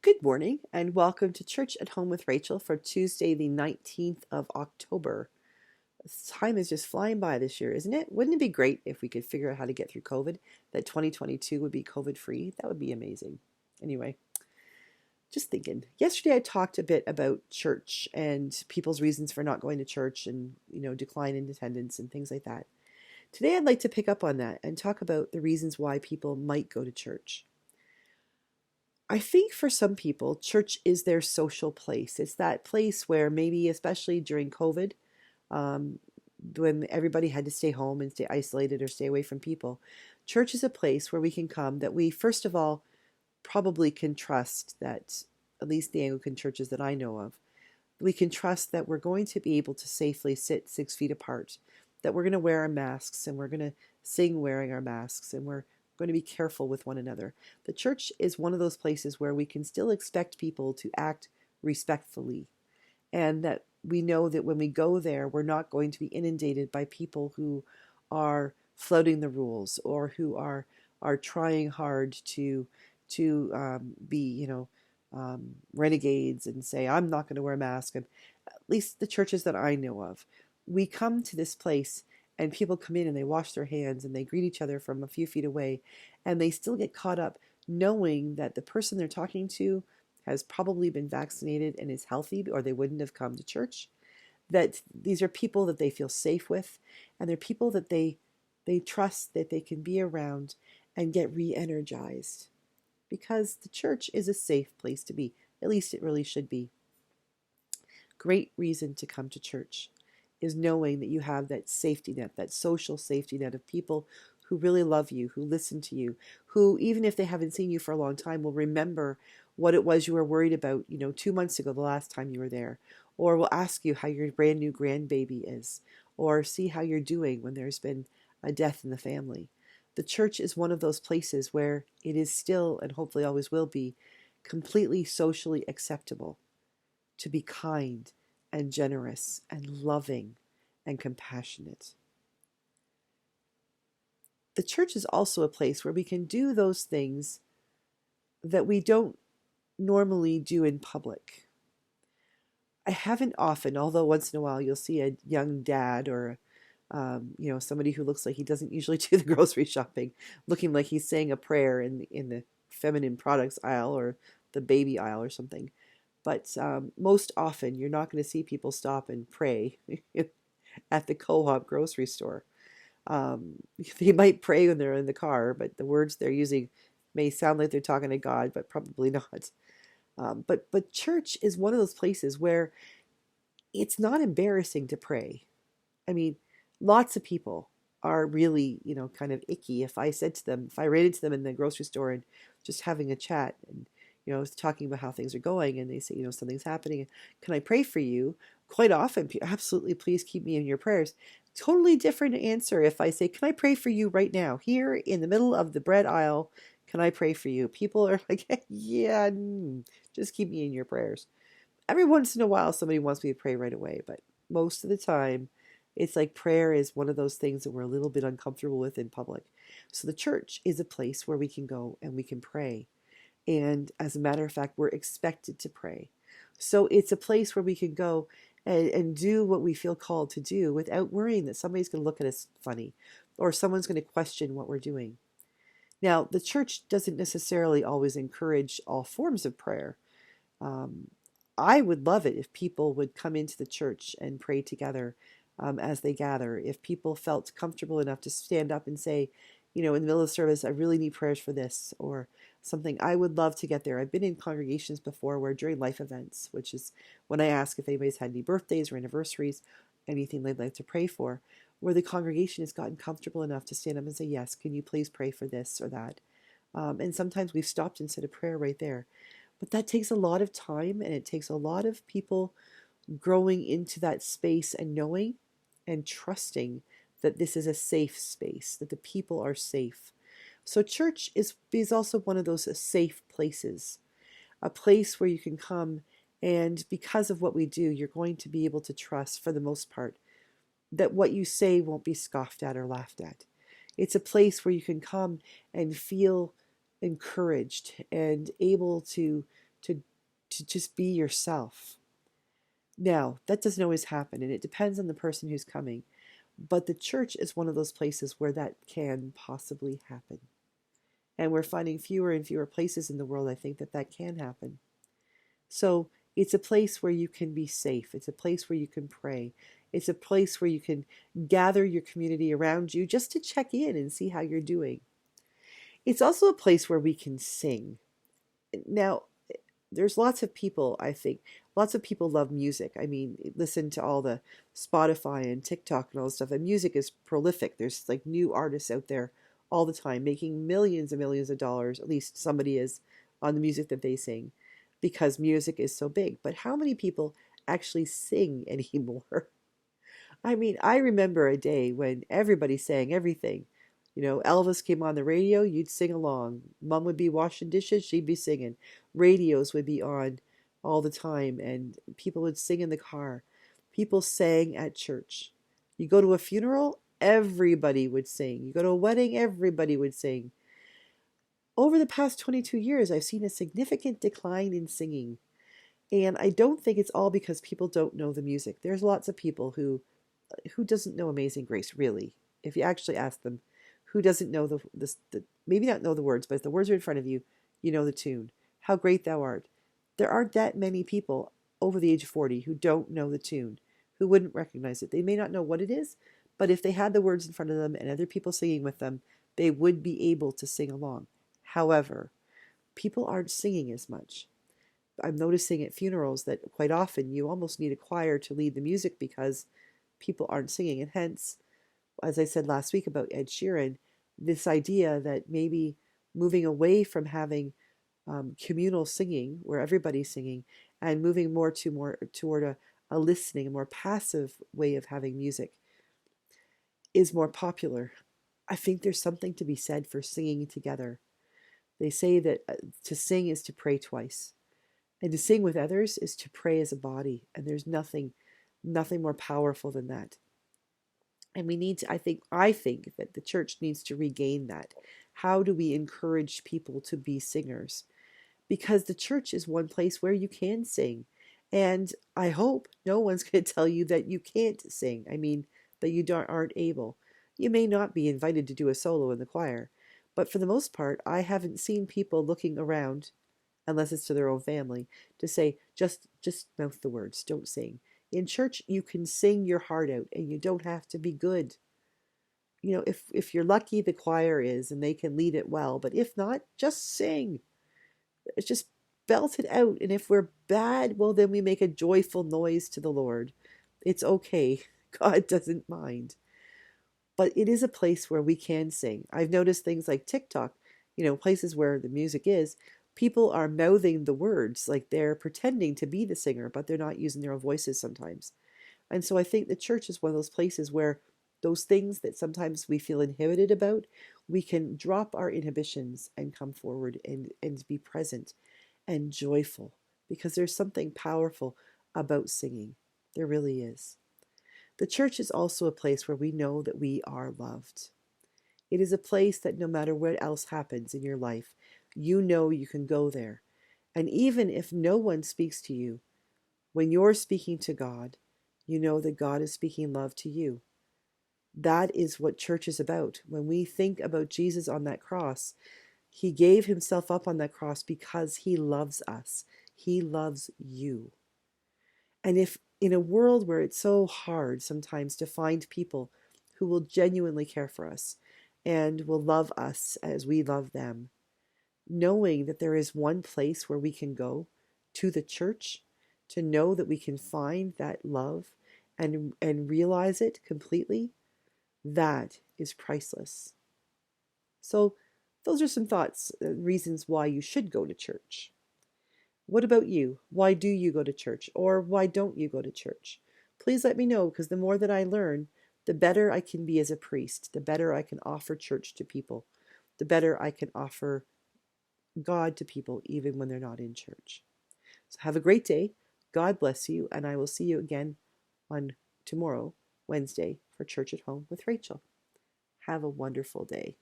Good morning and welcome to Church at Home with Rachael for Tuesday, the 19th of October. Time is just flying by this year, isn't it? Wouldn't it be great if we could figure out how to get through COVID, that 2022 would be COVID free? That would be amazing. Anyway, just thinking. Yesterday I talked a bit about church and people's reasons for not going to church and, decline in attendance and things like that. Today I'd like to pick up on that and talk about the reasons why people might go to church. I think for some people, church is their social place. It's that place where maybe, especially during COVID, um, when everybody had to stay home and stay isolated or stay away from people, church is a place where we can come that we, first of all, probably can trust that, at least the Anglican churches that I know of, we can trust that we're going to be able to safely sit 6 feet apart, that we're going to wear our masks and we're going to sing wearing our masks and we're going to be careful with one another. The church is one of those places where we can still expect people to act respectfully, and that we know that when we go there, we're not going to be inundated by people who are flouting the rules or who are trying hard to be renegades and say I'm not going to wear a mask. And at least the churches that I know of, we come to this place and people come in and they wash their hands and they greet each other from a few feet away, and they still get caught up knowing that the person they're talking to has probably been vaccinated and is healthy, or they wouldn't have come to church. That these are people that they feel safe with, and they're people that they trust that they can be around and get re-energized. Because the church is a safe place to be. At least it really should be. Great reason to come to church is knowing that you have that safety net, that social safety net of people who really love you, who listen to you, who, even if they haven't seen you for a long time, will remember what it was you were worried about, 2 months ago, the last time you were there, or will ask you how your brand new grandbaby is, or see how you're doing when there's been a death in the family. The church is one of those places where it is still, and hopefully always will be, completely socially acceptable to be kind and generous and loving and compassionate. The church is also a place where we can do those things that we don't normally do in public. I haven't often, although once in a while you'll see a young dad or somebody who looks like he doesn't usually do the grocery shopping, looking like he's saying a prayer in the feminine products aisle or the baby aisle or something. But most often, you're not going to see people stop and pray at the co-op grocery store. They might pray when they're in the car, but the words they're using may sound like they're talking to God, but probably not. But church is one of those places where it's not embarrassing to pray. I mean, lots of people are really, kind of icky. If I ran into them in the grocery store and just having a chat and talking about how things are going, and they say, something's happening. Can I pray for you? Quite often, absolutely, please keep me in your prayers. Totally different answer if I say, can I pray for you right now? Here in the middle of the bread aisle, can I pray for you? People are like, yeah, just keep me in your prayers. Every once in a while, somebody wants me to pray right away, but most of the time, it's like prayer is one of those things that we're a little bit uncomfortable with in public. So the church is a place where we can go and we can pray. And as a matter of fact, we're expected to pray. So it's a place where we can go and do what we feel called to do without worrying that somebody's going to look at us funny or someone's going to question what we're doing. Now, the church doesn't necessarily always encourage all forms of prayer. I would love it if people would come into the church and pray together as they gather. If people felt comfortable enough to stand up and say, in the middle of the service, I really need prayers for this or something. I would love to get there. I've been in congregations before where during life events, which is when I ask if anybody's had any birthdays or anniversaries, anything they'd like to pray for, where the congregation has gotten comfortable enough to stand up and say, yes, can you please pray for this or that? And sometimes we've stopped and said a prayer right there. But that takes a lot of time, and it takes a lot of people growing into that space and knowing and trusting that this is a safe space, that the people are safe. So church is also one of those safe places, a place where you can come, and because of what we do, you're going to be able to trust, for the most part, that what you say won't be scoffed at or laughed at. It's a place where you can come and feel encouraged and able to to just be yourself. Now, that doesn't always happen, and it depends on the person who's coming. But the church is one of those places where that can possibly happen. And we're finding fewer and fewer places in the world, I think, that can happen. So it's a place where you can be safe. It's a place where you can pray. It's a place where you can gather your community around you just to check in and see how you're doing. It's also a place where we can sing. Now, there's lots of people, I think, lots of people love music. I mean, listen to all the Spotify and TikTok and all this stuff. And music is prolific. There's like new artists out there all the time making millions and millions of dollars. At least somebody is on the music that they sing because music is so big. But how many people actually sing anymore? I mean, I remember a day when everybody sang everything. You know, Elvis came on the radio, you'd sing along. Mom would be washing dishes, she'd be singing. Radios would be on all the time, and people would sing in the car. People sang at church. You go to a funeral, everybody would sing. You go to a wedding, everybody would sing. Over the past 22 years, I've seen a significant decline in singing. And I don't think it's all because people don't know the music. There's lots of people who doesn't know Amazing Grace, really? If you actually ask them, who doesn't know the maybe not know the words, but if the words are in front of you, you know the tune. How great thou art. There aren't that many people over the age of 40 who don't know the tune, who wouldn't recognize it. They may not know what it is, but if they had the words in front of them and other people singing with them, they would be able to sing along. However, people aren't singing as much. I'm noticing at funerals that quite often you almost need a choir to lead the music because people aren't singing. And hence, as I said last week about Ed Sheeran, this idea that maybe moving away from having communal singing where everybody's singing and moving more toward a listening, a more passive way of having music is more popular. I think there's something to be said for singing together. They say that to sing is to pray twice. And to sing with others is to pray as a body. And there's nothing more powerful than that. And we need to, I think that the church needs to regain that. How do we encourage people to be singers? Because the church is one place where you can sing. And I hope no one's going to tell you that you can't sing. I mean, that you aren't able. You may not be invited to do a solo in the choir. But for the most part, I haven't seen people looking around, unless it's to their own family, to say, just mouth the words, don't sing. In church, you can sing your heart out, and you don't have to be good. You know, if you're lucky, the choir is, and they can lead it well. But if not, just sing. It's just belt it out. And if we're bad, well, then we make a joyful noise to the Lord. It's okay. God doesn't mind. But it is a place where we can sing. I've noticed things like TikTok, places where the music is, people are mouthing the words, like they're pretending to be the singer, but they're not using their own voices sometimes. And so I think the church is one of those places where those things that sometimes we feel inhibited about, we can drop our inhibitions and come forward and be present and joyful, because there's something powerful about singing. There really is. The church is also a place where we know that we are loved. It is a place that no matter what else happens in your life, you know you can go there. And even if no one speaks to you, when you're speaking to God, you know that God is speaking love to you. That is what church is about. When we think about Jesus on that cross, he gave himself up on that cross because he loves us. He loves you. And if in a world where it's so hard sometimes to find people who will genuinely care for us and will love us as we love them, knowing that there is one place where we can go, to the church, to know that we can find that love and realize it completely, that is priceless. So those are some thoughts, reasons why you should go to church. What about you? Why do you go to church? Or why don't you go to church? Please let me know, because the more that I learn, the better I can be as a priest, the better I can offer church to people, the better I can offer God to people even when they're not in church. So have a great day. God bless you, and I will see you again on tomorrow, Wednesday, for Church at Home with Rachael. Have a wonderful day.